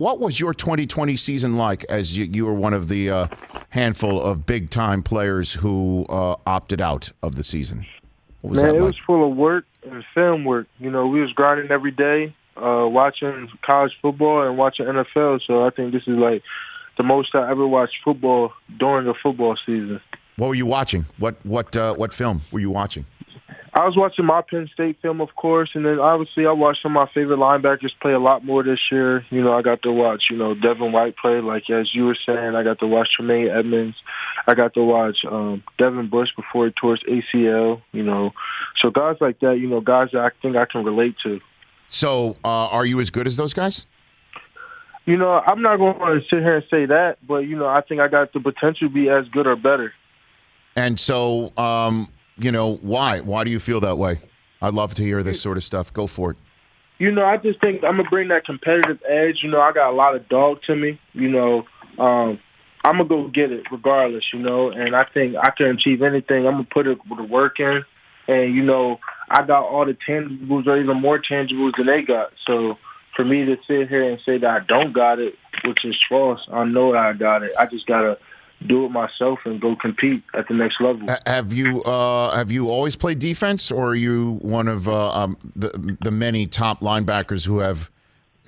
what was your 2020 season like as you were one of the handful of big-time players who opted out of the season? What was that like? It was full of work and film work. We was grinding every day, watching college football and watching NFL. So I think this is like the most I ever watched football during a football season. What were you watching? What film were you watching? I was watching my Penn State film, of course, and then obviously I watched some of my favorite linebackers play a lot more this year. I got to watch, Devin White play, like as you were saying. I got to watch Tremaine Edmonds. I got to watch Devin Bush before he tore his ACL, So guys like that, guys that I think I can relate to. So are you as good as those guys? I'm not going to sit here and say that, but, I think I got the potential to be as good or better. And so, why? Why do you feel that way? I'd love to hear this sort of stuff. Go for it. I just think I'm going to bring that competitive edge. I got a lot of dog to me. I'm going to go get it regardless, and I think I can achieve anything. I'm going to put the work in, and, I got all the tangibles or even more tangibles than they got. So for me to sit here and say that I don't got it, which is false, I know that I got it. I just got to do it myself and go compete at the next level. Have you always played defense, or are you one of the many top linebackers who have,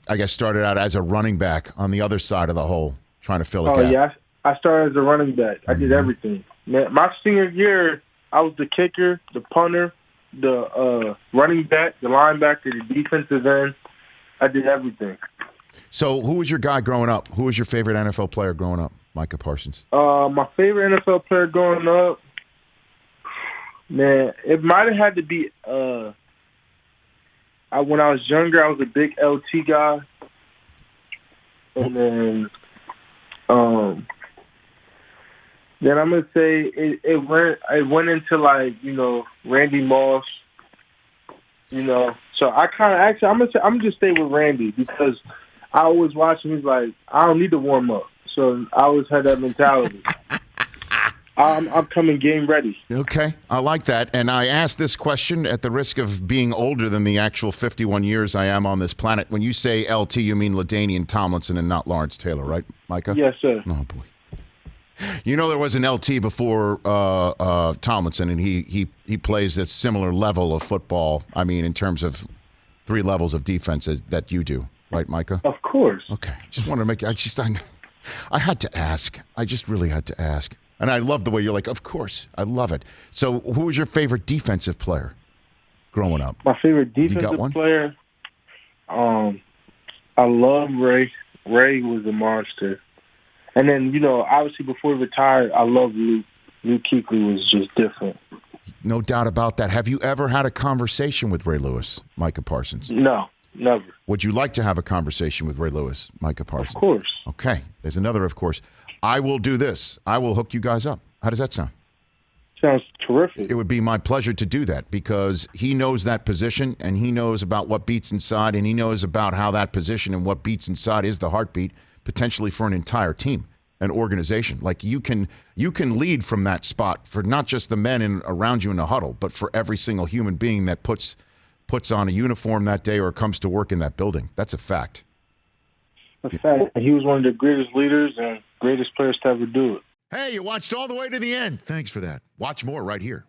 I guess, started out as a running back on the other side of the hole, trying to fill a gap? Yeah, I started as a running back. I did everything. My senior year, I was the kicker, the punter, the running back, the linebacker, the defensive end. I did everything. So who was your guy growing up? Who was your favorite NFL player growing up? Micah Parsons. My favorite NFL player growing up, it might have had to be when I was younger, I was a big LT guy. And then I'm gonna say it went into like, Randy Moss. So I kind of actually I'm gonna just stay with Randy because I always watch him. He's like, I don't need to warm up. So I always had that mentality. I'm coming game ready. Okay, I like that. And I ask this question at the risk of being older than the actual 51 years I am on this planet. When you say LT, you mean LaDainian Tomlinson and not Lawrence Taylor, right, Micah? Yes, sir. Oh, boy. There was an LT before Tomlinson, and he plays a similar level of football, I mean, in terms of 3 levels of defense that you do, right, Micah? Of course. Okay, just wanted to make I had to ask. I just really had to ask. And I love the way you're like, of course. I love it. So who was your favorite defensive player growing up? My favorite defensive player? I love Ray. Ray was a monster. And then, obviously before he retired, I love Luke. Luke Kuechly was just different. No doubt about that. Have you ever had a conversation with Ray Lewis, Micah Parsons? No. Never. Would you like to have a conversation with Ray Lewis, Micah Parsons? Of course. Okay. There's another, of course. I will do this. I will hook you guys up. How does that sound? Sounds terrific. It would be my pleasure to do that because he knows that position and he knows about what beats inside and he knows about how that position and what beats inside is the heartbeat potentially for an entire team, an organization. Like you can lead from that spot for not just the men around you in the huddle, but for every single human being that puts on a uniform that day or comes to work in that building. That's a fact. A fact. He was one of the greatest leaders and greatest players to ever do it. Hey, you watched all the way to the end. Thanks for that. Watch more right here.